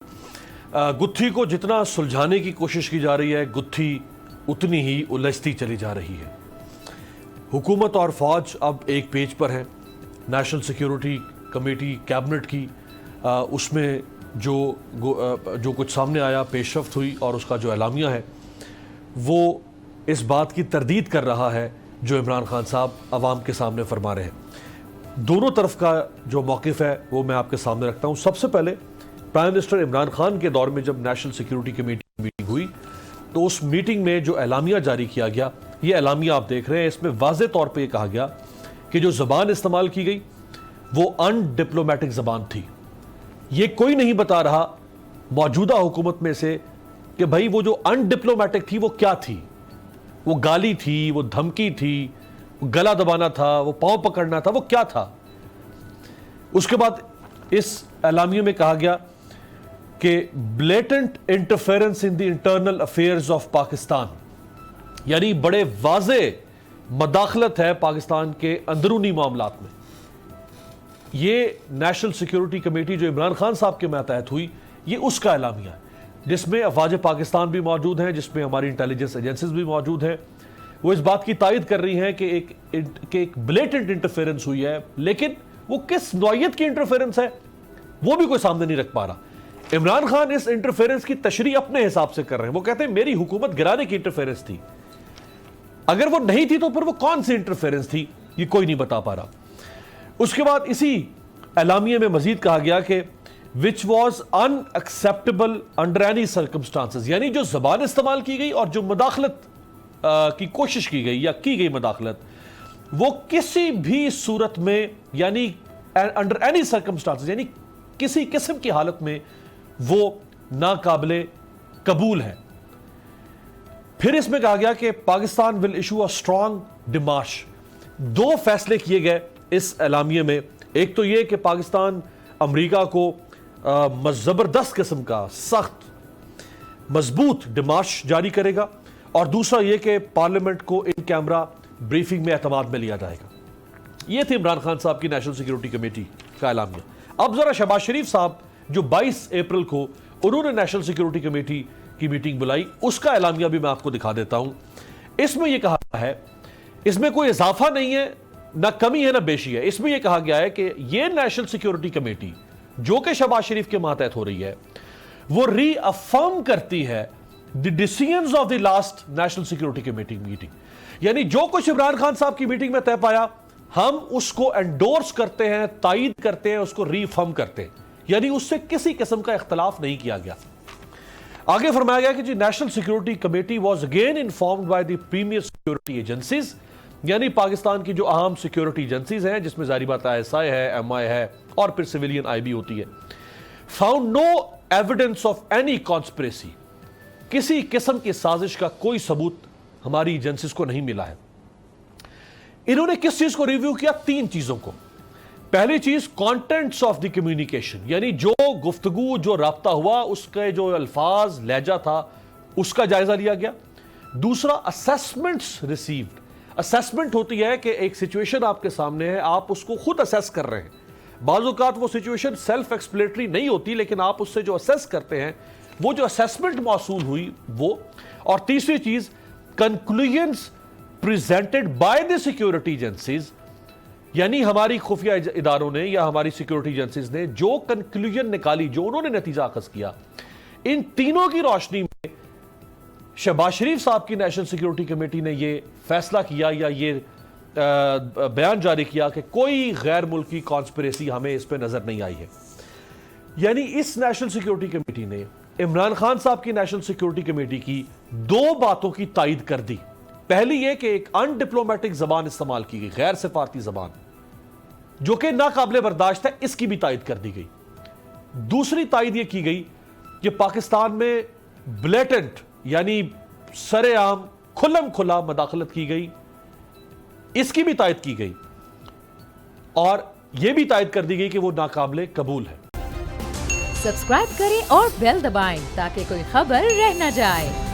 गुत्थी को जितना सुलझाने की कोशिश की जा रही है, गुत्थी उतनी ही उलझती चली जा रही है। हुकूमत और फौज अब एक पेज पर है। नेशनल सिक्योरिटी कमेटी कैबिनेट की उसमें जो कुछ सामने आया, पेशरफ्त हुई और उसका जो एलामिया है वो इस बात की तरदीद कर रहा है जो इमरान खान साहब अवाम के सामने फरमा रहे हैं। दोनों तरफ का जो मौक़िफ़ है वो मैं आपके सामने रखता हूँ। सबसे पहले प्राइम मिनिस्टर इमरान खान के दौर में जब नेशनल सिक्योरिटी कमेटी की मीटिंग हुई तो उस मीटिंग में जो एलामिया जारी किया गया, ये एलामिया आप देख रहे हैं, इसमें वाज़े तौर पे कहा गया कि जो ज़बान इस्तेमाल की गई वो अनडिप्लोमेटिक ज़बान थी। ये कोई नहीं बता रहा मौजूदा हुकूमत में से कि भाई वो जो अनडिप्लोमेटिक थी वो क्या थी। वो गाली थी, वो धमकी थी, वो गला दबाना था, वो पाँव पकड़ना था, वो क्या था। उसके बाद इस एलामिया में कहा गया कि blatant interference in the internal affairs of Pakistan, यानी बड़े वाज़े मदाखलत है पाकिस्तान के अंदरूनी मामलात में। ये नेशनल सिक्योरिटी कमेटी जो इमरान खान साहब के मातहत हुई, ये उसका एलामिया है जिसमें अफवाज पाकिस्तान भी मौजूद हैं, जिसमें हमारी इंटेलिजेंस एजेंसीज भी मौजूद हैं। वो इस बात की तायद कर रही हैं कि एक ब्लेटेंट इंटरफेरेंस हुई है, लेकिन वो किस नौइयत की इंटरफेरेंस है वो भी कोई सामने नहीं रख पा रहा। इमरान खान इस इंटरफेरेंस की तशरीह अपने हिसाब से कर रहे हैं। वो कहते हैं मेरी हुकूमत गिराने की इंटरफेरेंस थी। अगर वो नहीं थी तो फिर वो कौन सी इंटरफेरेंस थी, ये कोई नहीं बता पा रहा। उसके बाद इसी एलामिया में मजीद कहा गया कि which was unacceptable under any circumstances, यानी जो जबान इस्तेमाल की गई और जो मदाखलत की कोशिश की गई या की गई मदाखलत, वो किसी भी सूरत में यानी अंडर एनी सर्कमस्टांसेस, यानी किसी किस्म की हालत में वो नाकाबिले कबूल है। फिर इसमें कहा गया कि Pakistan will issue a strong demarche. दो फैसले किए गए इस एलामिया में। एक तो ये कि पाकिस्तान अमेरिका को जबरदस्त किस्म का सख्त मजबूत डिमार्श जारी करेगा, और दूसरा ये कि पार्लियामेंट को इन कैमरा ब्रीफिंग में एतमाद में लिया जाएगा। ये थी इमरान खान साहब की नेशनल सिक्योरिटी कमेटी का एलामिया। अब जरा शहबाज शरीफ साहब जो 22 अप्रैल को उन्होंने नेशनल सिक्योरिटी कमेटी की मीटिंग बुलाई, उसका एलामिया भी मैं आपको दिखा देता हूं। इसमें यह कहा है, इसमें कोई इजाफा नहीं है, ना कमी है ना बेशी है। इसमें यह कहा गया है कि यह नेशनल सिक्योरिटी कमेटी जो कि शहबाज शरीफ के मातहत हो रही है, वो रीअफर्म करती है the decisions of the last national security committee meeting, यानी जो कुछ इमरान खान साहब की मीटिंग में तय पाया हम उसको एंडोर्स करते हैं, तायद करते हैं, उसको रीअफर्म करते हैं, यानी उससे किसी किस्म का इख्तलाफ नहीं किया गया। आगे फरमाया गया कि जी national security committee was again informed by the premier security agencies, यानी पाकिस्तान की जो अहम सिक्योरिटी एजेंसीज हैं जिसमें जारी बात ISI है, MI है और फिर सिविलियन IB होती है, found no evidence of any conspiracy, किसी किस्म की साजिश का कोई सबूत हमारी एजेंसीज को नहीं मिला है। इन्होंने किस चीज को रिव्यू किया? 3 चीजों को। पहली चीज कंटेंट्स ऑफ द कम्युनिकेशन, यानी जो गुफ्तगू जो राब्ता हुआ उसके जो अल्फाज लहजा था उसका जायजा लिया गया। दूसरा असेसमेंट्स रिसीव्ड। असेसमेंट होती है कि एक सिचुएशन आपके सामने है, आप उसको खुद असेस कर रहे हैं। बाज़ औक़ात वो सिचुएशन सेल्फ एक्सप्लेटरी नहीं होती, लेकिन आप उससे जो असेस करते हैं वो जो असेसमेंट मौसूल हुई वो। और तीसरी चीज conclusions presented by the security agencies, यानी हमारी खुफिया इदारों ने या हमारी सिक्योरिटी एजेंसीज ने जो कंक्लूजन निकाली, जो उन्होंने नतीजा अखज़ किया, इन तीनों की रोशनी में शहबाज शरीफ साहब की नेशनल सिक्योरिटी कमेटी ने यह फैसला किया या ये बयान जारी किया कि कोई गैर मुल्की कॉन्स्पिरेसी हमें इस पर नजर नहीं आई है। यानी इस नेशनल सिक्योरिटी कमेटी ने इमरान खान साहब की नेशनल सिक्योरिटी कमेटी की 2 बातों की तायद कर दी। पहली यह कि एक अनडिप्लोमेटिक जबान इस्तेमाल की गई, गैर सिफारती जबान, जो कि नाकाबिले बर्दाश्त है, इसकी भी तायद कर दी गई। दूसरी तायद यह की गई कि पाकिस्तान में ब्लेटेंट यानी सरेआम खुल्लम खुला मदाखलत की गई, इसकी भी तायद की गई, और यह भी तायद कर दी गई कि वो नाकाबिले कबूल है। सब्सक्राइब करें और बेल दबाएं ताकि कोई खबर रह न जाए।